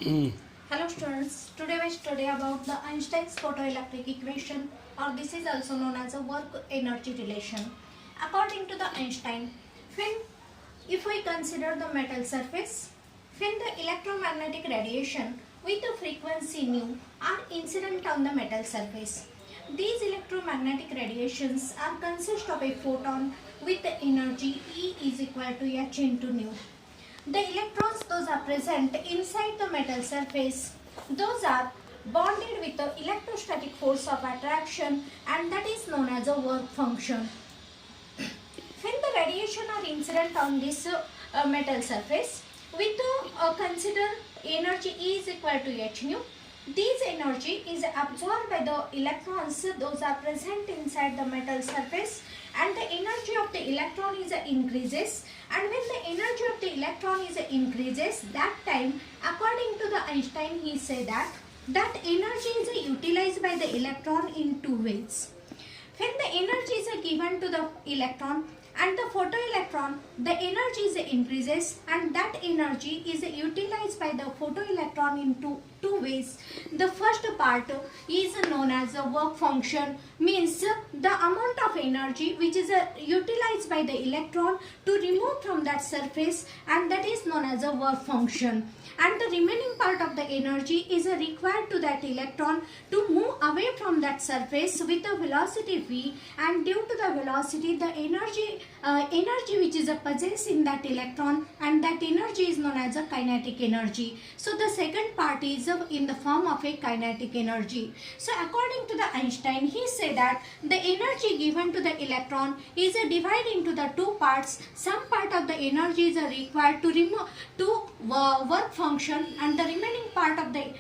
Hello students, today we study about the Einstein's photoelectric equation, or this is also known as a work-energy relation. According to the Einstein, if we consider the metal surface, when the electromagnetic radiation with the frequency nu are incident on the metal surface. These electromagnetic radiations are consist of a photon with the energy E is equal to h into nu. The electrons, those are present inside the metal surface, those are bonded with the electrostatic force of attraction, and that is known as a work function. When the radiation are incident on this metal surface, with consider energy E is equal to h nu. This energy is absorbed by the electrons, those are present inside the metal surface, and the energy of the electron is increases, and when the energy of the electron is increases, that time according to the Einstein he say that energy is utilized by the electron in two ways. When the energy is given to the electron and the photoelectron, the energy is increases, and that energy is utilized by the photoelectron in two ways. The first part is known as a work function, means the amount of energy which is utilized by the electron to remove from that surface, and that is known as a work function. And the remaining part of the energy is required to that electron to move away from that surface with a velocity v, and due to the velocity the energy which is possessed in that electron, and that energy is known as a kinetic energy. So the second part is in the form of a kinetic energy. So according to the Einstein, he said that the energy given to the electron is divided into the two parts. Some part of the energy is required to remove work function, and the remaining part of the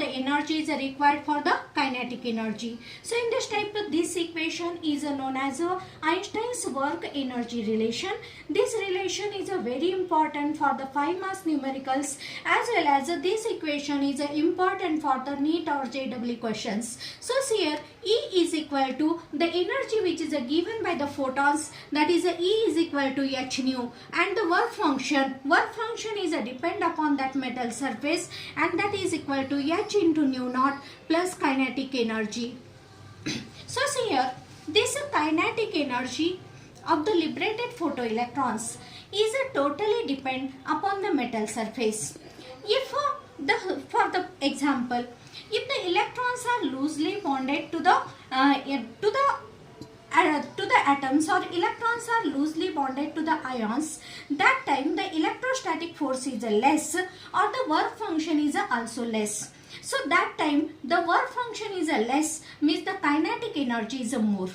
energy is required for the kinetic energy. So in this type, this equation is known as Einstein's work energy relation. This relation is very important for the 5 mass numericals, as well as this equation is important for the NEET or JEE questions. So here E is equal to the energy which is given by the photons, that is E is equal to h nu, and the work function is depend upon that metal surface, and that is equal to h into nu naught plus kinetic energy. So here this kinetic energy of the liberated photoelectrons is totally depend upon the metal surface. If for the example, if the electrons are loosely bonded to the atoms, or electrons are loosely bonded to the ions, that time the electrostatic force is less, or the work function is also less. So that time the work function is less, means the kinetic energy is more.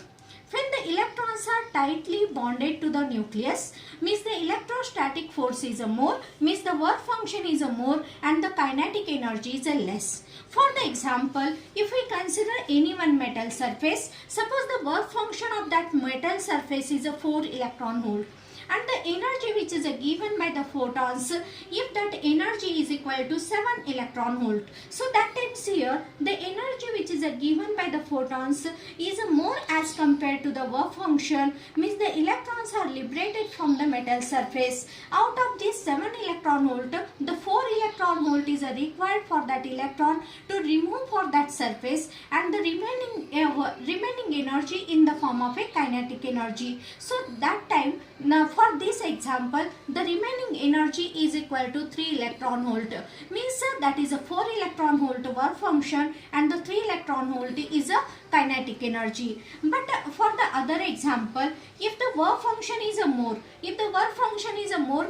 When the electrons are tightly bonded to the nucleus, means the electrostatic force is more, means the work function is more, and the kinetic energy is less. For the example, if we consider any one metal surface, suppose the work function of that metal surface is a 4 electron volt, and the energy which is given by the photons, if that energy is equal to 7 electron volt. So that times here the energy which is given by the photons is more as compared to the work function, means the electrons are liberated from the metal surface. Out of this 7 electron volt, the 4 electron volt is required for that electron to remove for that surface, and the remaining energy in the form of a kinetic energy. So that time, now for this example, the remaining energy is equal to 3 electron volt, means that is a 4 electron volt work function, and the 3 electron volt is a kinetic energy. But for the other example, if the work function is more,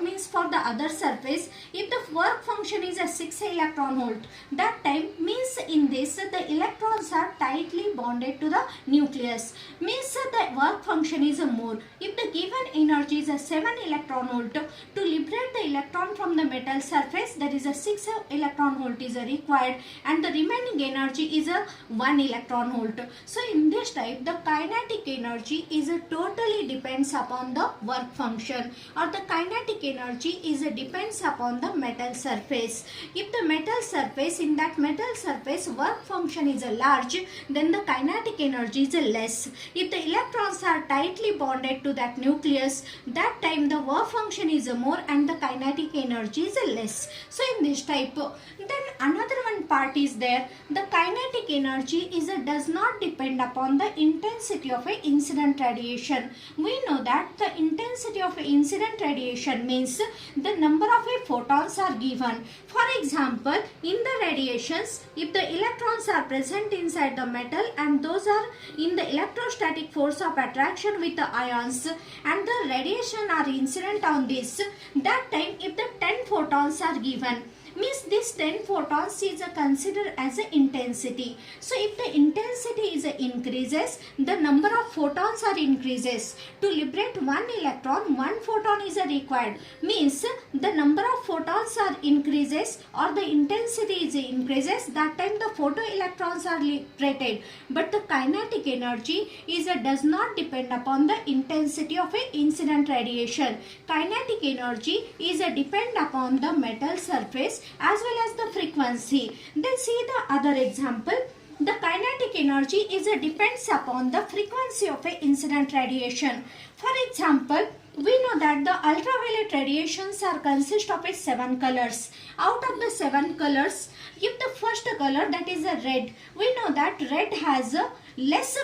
means for the other surface, if the work function is a 6 electron volt, that time means in this the electrons are tightly bonded to the nucleus, means the work function is more. If the given energy is a 7 electron volt, to liberate the electron from the metal surface, there is a 6 electron volt is required, and the remaining energy is a 1 electron volt. So in this type, the kinetic energy is totally depends upon the work function, or the kinetic energy is depends upon the metal surface. If the metal surface, in that metal surface work function is large, then the kinetic energy is less. If the electrons are tightly bonded to that nucleus, that time the work function is more and the kinetic energy is less. So in this type, then another one part is there, the kinetic energy is does not depend upon the intensity of a incident radiation. We know that the intensity of a incident radiation means the number of a photons are given. For example, in the radiations, if the electrons are present inside the metal and those are in the electrostatic force of attraction with the ions, and the radiation are incident on this, that time if the 10 photons are given, means this 10 photons is considered as a intensity. So if the intensity is increases, the number of photons are increases. To liberate one electron, one photon is required. Means the number of photons are increases or the intensity is increases, that time the photoelectrons are liberated. But the kinetic energy is does not depend upon the intensity of a incident radiation. Kinetic energy is depend upon the metal surface as well as the frequency. Then see the other example. The kinetic energy is depends upon the frequency of a incident radiation. For example, we know that the ultraviolet radiations are consist of 7 colors. Out of the 7 colors, if the first color, that is a red, we know that red has a less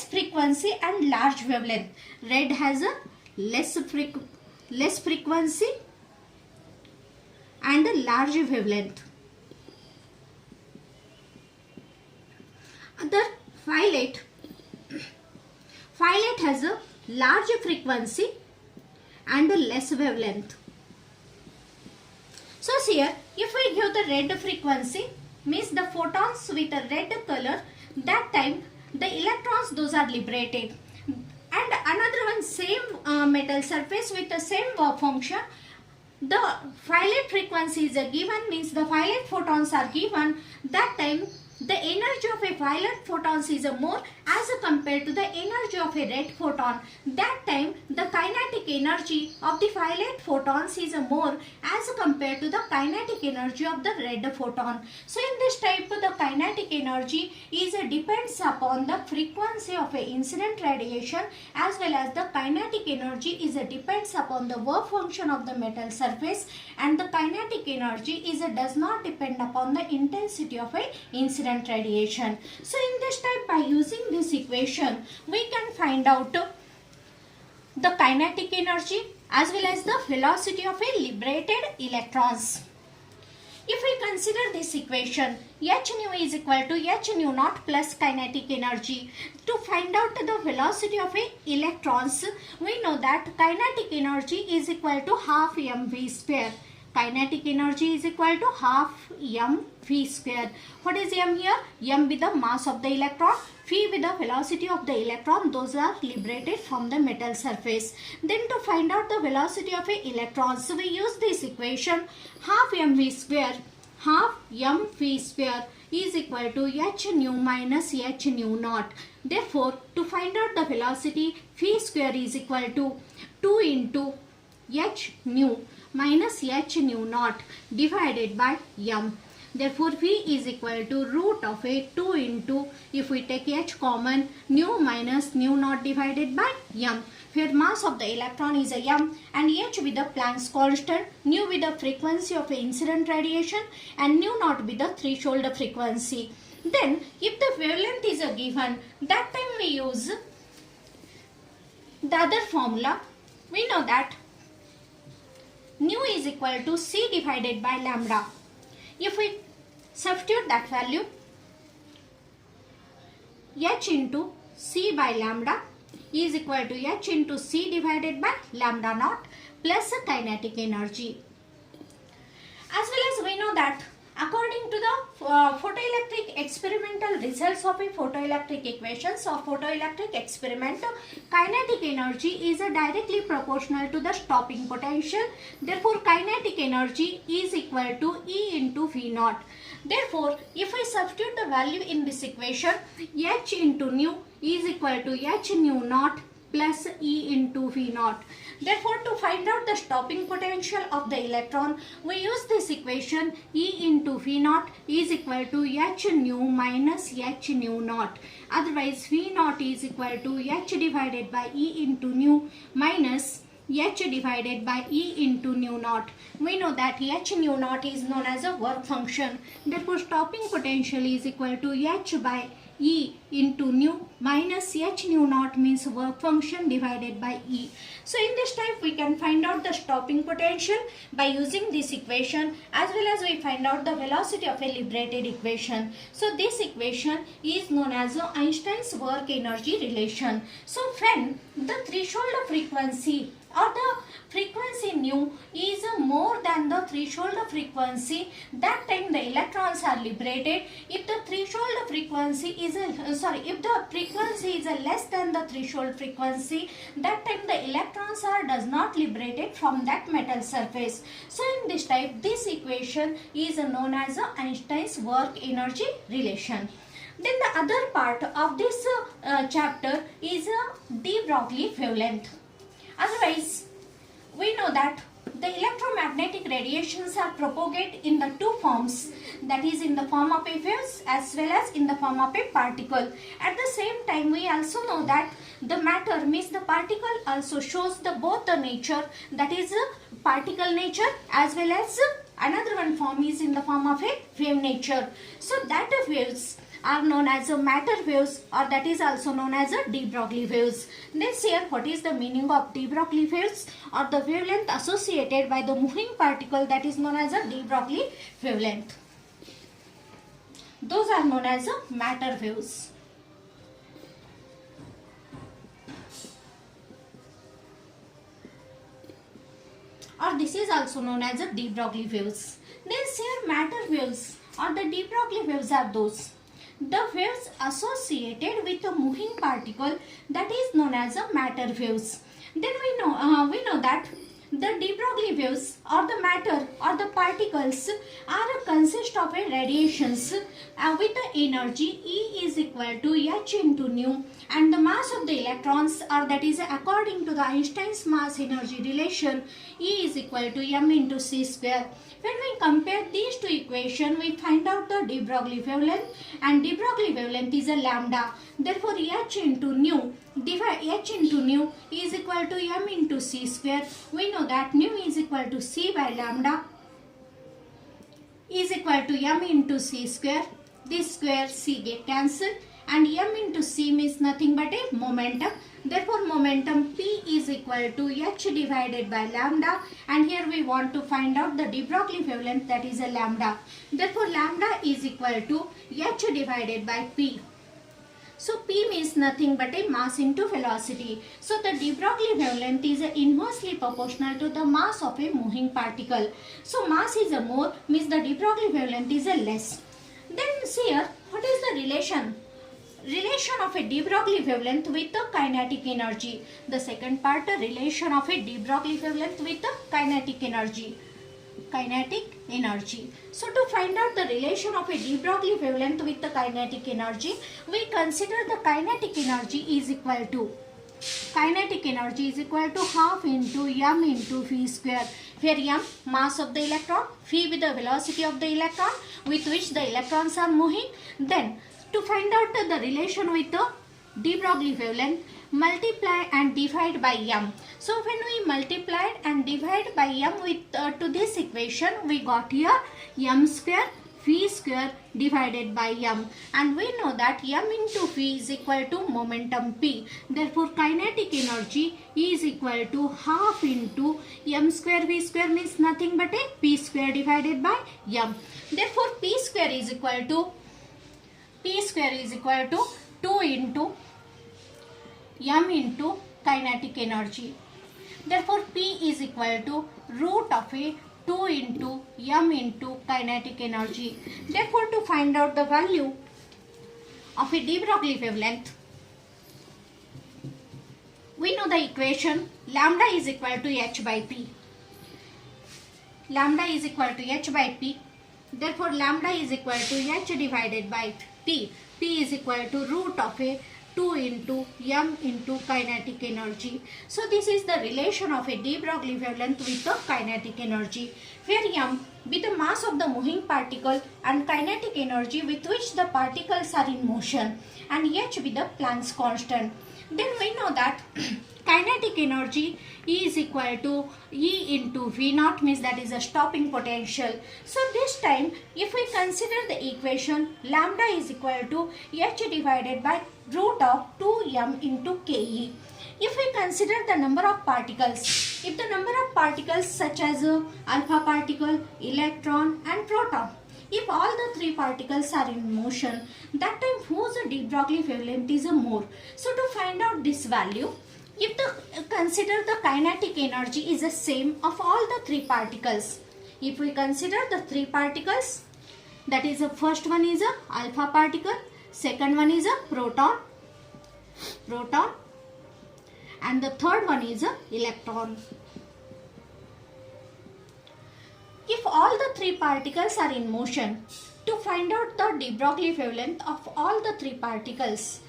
frequency and large wavelength. Red has a less frequency and a large wavelength. The violet has a large frequency and a less wavelength. So here, if we give the red frequency, means the photons with a red color, that time the electrons, those are liberated. And another one, same metal surface with the same work function, the violet frequency is given, means the violet photons are given, that time the energy of a violet photons is more as compared to the energy of a red photon. That time the kinetic energy of the violet photons is more as compared to the kinetic energy of the red photon. So in this type, the kinetic energy is depends upon the frequency of a incident radiation, as well as the kinetic energy is depends upon the work function of the metal surface, and the kinetic energy is does not depend upon the intensity of a incident radiation. So in this type, by using this equation, we can find out the kinetic energy as well as the velocity of a liberated electrons. If we consider this equation, h nu is equal to h nu naught plus kinetic energy. To find out the velocity of a electrons, we know that kinetic energy is equal to half mv square. Kinetic energy is equal to half mv square. What is m here? M with the mass of the electron, v with the velocity of the electron, those are liberated from the metal surface. Then to find out the velocity of a electrons, we use this equation, half mv square is equal to h nu minus h nu naught. Therefore, to find out the velocity, v square is equal to 2 into h nu minus h nu naught divided by m. Therefore, v is equal to root of a 2 into, if we take h common, nu minus nu naught divided by m, where mass of the electron is a m and h with the Planck's constant, nu with the frequency of incident radiation, and nu naught with the threshold frequency. Then, if the wavelength is given, that time we use the other formula. We know that nu is equal to c divided by lambda. If we substitute that value, h into c by lambda is equal to h into c divided by lambda naught plus kinetic energy. As well as we know that according to the photoelectric experimental results of a photoelectric equations of photoelectric experiment, kinetic energy is directly proportional to the stopping potential. Therefore, kinetic energy is equal to E into V naught. Therefore, if we substitute the value in this equation, H into nu is equal to H nu naught plus E into V naught. Therefore, to find out the stopping potential of the electron, we use this equation. E into V naught is equal to H nu minus H nu naught. Otherwise, V naught is equal to H divided by E into nu minus H divided by E into nu naught. We know that H nu naught is known as a work function. Therefore, stopping potential is equal to H by E into nu minus H nu naught means work function divided by E. So in this type we can find out the stopping potential by using this equation, as well as we find out the velocity of a liberated equation. So this equation is known as Einstein's work energy relation. So when the threshold frequency or the frequency nu is more than the threshold frequency, that time the electrons are liberated. If the threshold frequency is if the frequency is less than the threshold frequency, that time the electrons are does not liberated from that metal surface. So in this type, this equation is known as Einstein's work energy relation. Then the other part of this chapter is de Broglie wavelength. Otherwise, we know that the electromagnetic radiations are propagated in the two forms, that is in the form of a waves as well as in the form of a particle. At the same time, we also know that the matter means the particle also shows the both the nature, that is particle nature, as well as another one form is in the form of a wave nature. So that waves are known as matter waves, or that is also known as de Broglie waves. Let's see here what is the meaning of de Broglie waves, or the wavelength associated by the moving particle, that is known as a de Broglie wavelength. Those are known as matter waves. Or this is also known as de Broglie waves. Then here matter waves or the de Broglie waves are those the waves associated with a moving particle, that is known as matter waves. Then we know that the de Broglie waves or the matter or the particles consist of a radiations with the energy E is equal to H into nu, and the mass of the electrons, or that is according to the Einstein's mass energy relation, E is equal to m into c square. When we compare these two equations, we find out the de Broglie wavelength, and de Broglie wavelength is a lambda. Therefore, H into nu is equal to m into c square. We know that nu is equal to c by lambda is equal to m into c square. This square c get cancelled, and m into c means nothing but a momentum. Therefore, momentum P is equal to H divided by lambda, and here we want to find out the de Broglie wavelength, that is a lambda. Therefore, lambda is equal to H divided by P. So, P means nothing but a mass into velocity. So, the de Broglie wavelength is inversely proportional to the mass of a moving particle. So, mass is a more means the de Broglie wavelength is a less. Then see here, what is the relation of a de Broglie wavelength with the kinetic energy? The second part, the relation of a de Broglie wavelength with the kinetic energy. So to find out the relation of a de Broglie wavelength with the kinetic energy, we consider the kinetic energy is equal to half into m into v square, where m mass of the electron, v with the velocity of the electron with which the electrons are moving. Then to find out the relation with the de Broglie wavelength, multiply and divide by m. So when we multiplied and divide by m with to this equation, we got here m square v square divided by m, and we know that m into v is equal to momentum p. Therefore, kinetic energy is equal to half into m square v square means nothing but a p square divided by m. Therefore, p square is equal to 2 into m into kinetic energy. Therefore, P is equal to root of a 2 into m into kinetic energy. Therefore, to find out the value of a de Broglie wavelength, we know the equation lambda is equal to h by p. Lambda is equal to h by p. Therefore, lambda is equal to h divided by p. P is equal to root of a 2 into m into kinetic energy. So this is the relation of a de Broglie wavelength with the kinetic energy, where m be the mass of the moving particle and kinetic energy with which the particles are in motion, and h be the Planck's constant. Then we know that kinetic energy E is equal to E into V naught, means that is a stopping potential. So this time if we consider the equation, lambda is equal to h divided by root of 2m into Ke. If we consider the number of particles, if the number of particles such as alpha particle, electron and proton, if all the three particles are in motion, that time whose de Broglie wavelength is more. So to find out this value, if the consider the kinetic energy is the same of all the three particles. If we consider the three particles, that is the first one is a alpha particle, second one is a proton, and the third one is a electron. If all the three particles are in motion, to find out the de Broglie wavelength of all the three particles,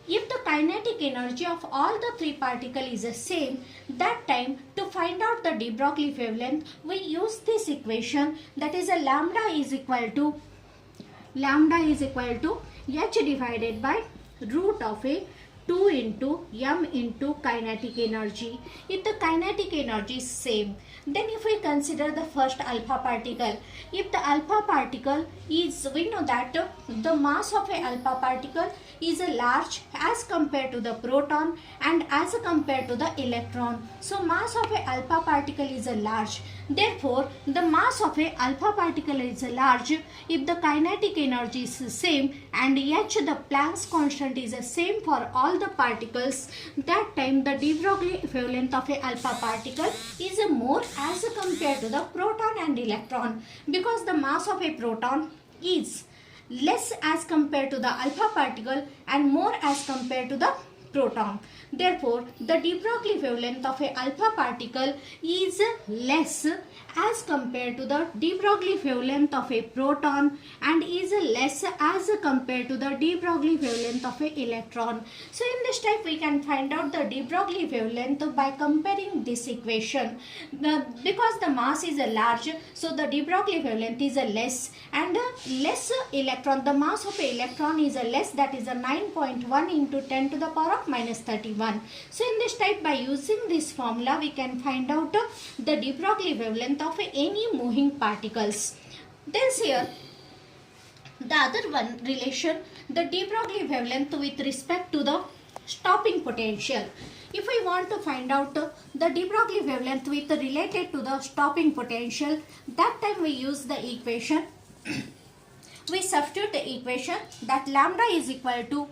if the kinetic energy of all the three particles is the same, that time to find out the de Broglie wavelength, we use this equation, that is a lambda is equal to h divided by root of a 2 into m into kinetic energy. If the kinetic energy is same, then if we consider the first alpha particle, if the alpha particle is, we know that the mass of a alpha particle is large as compared to the proton and as compared to the electron. So mass of a alpha particle is large. Therefore, the mass of a alpha particle is large if the kinetic energy is same and h, the Planck's constant, is the same for all the particles. That time the de Broglie wavelength of a alpha particle is more as compared to the proton and electron, because the mass of a proton is less as compared to the alpha particle and more as compared to the proton. Therefore, the de Broglie wavelength of a alpha particle is less as compared to the de Broglie wavelength of a proton and is less as compared to the de Broglie wavelength of a electron. So in this type we can find out the de Broglie wavelength by comparing this equation. Because the mass is large, so the de Broglie wavelength is less, and less electron, the mass of a electron is less, that is a 9.1 into 10 to the power of minus 31. So in this type, by using this formula, we can find out the de Broglie wavelength of any moving particles. Then here, the other one relation, the de Broglie wavelength with respect to the stopping potential. If we want to find out the de Broglie wavelength with related to the stopping potential, that time we use the equation. We substitute the equation that lambda is equal to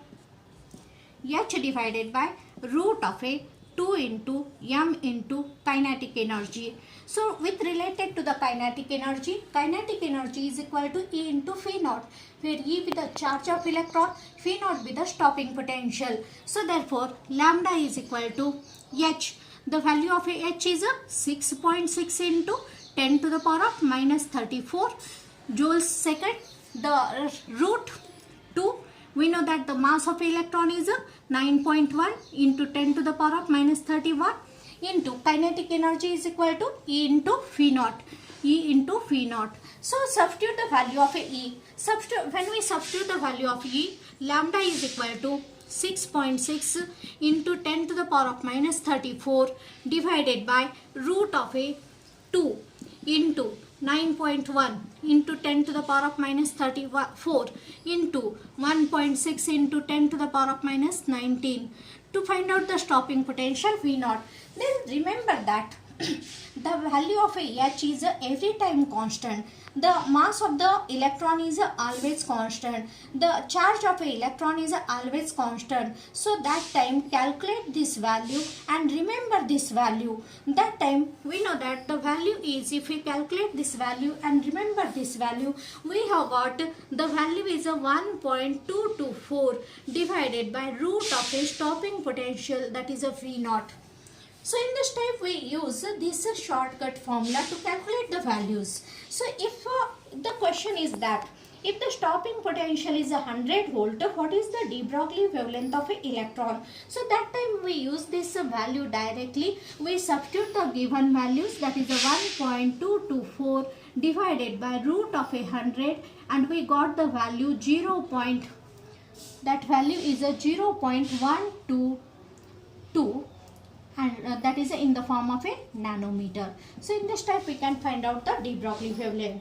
h divided by root of a 2 into m into kinetic energy. So with related to the kinetic energy is equal to E into phi naught, where E be the charge of electron, phi naught be the stopping potential. So therefore lambda is equal to h. The value of a h is 6.6 into 10 to the power of minus 34 joules second. The root 2, we know that the mass of electron is 9.1 into 10 to the power of minus 31 into kinetic energy is equal to E into phi naught. So substitute the value of E. When we substitute the value of E, lambda is equal to 6.6 into 10 to the power of minus 34 divided by root of a 2 into 9.1 into 10 to the power of minus 34 into 1.6 into 10 to the power of minus 19 to find out the stopping potential V naught. Then remember that the value of a H is every time constant. The mass of the electron is always constant. The charge of a electron is always constant. So that time calculate this value and remember this value. That time we know that the value is, if we calculate this value and remember this value, we have got the value is 1.224 divided by root of a stopping potential, that is a V naught. So in this type we use this shortcut formula to calculate the values. So if the question question is that if the stopping potential is 100 volt, what is the de Broglie wavelength of an electron? So that time we use this value directly. We substitute the given values, that is 1.224 divided by root of 100, and we got the value that value is a 0.122, and that is in the form of a nanometer. So in this type we can find out the de Broglie wavelength.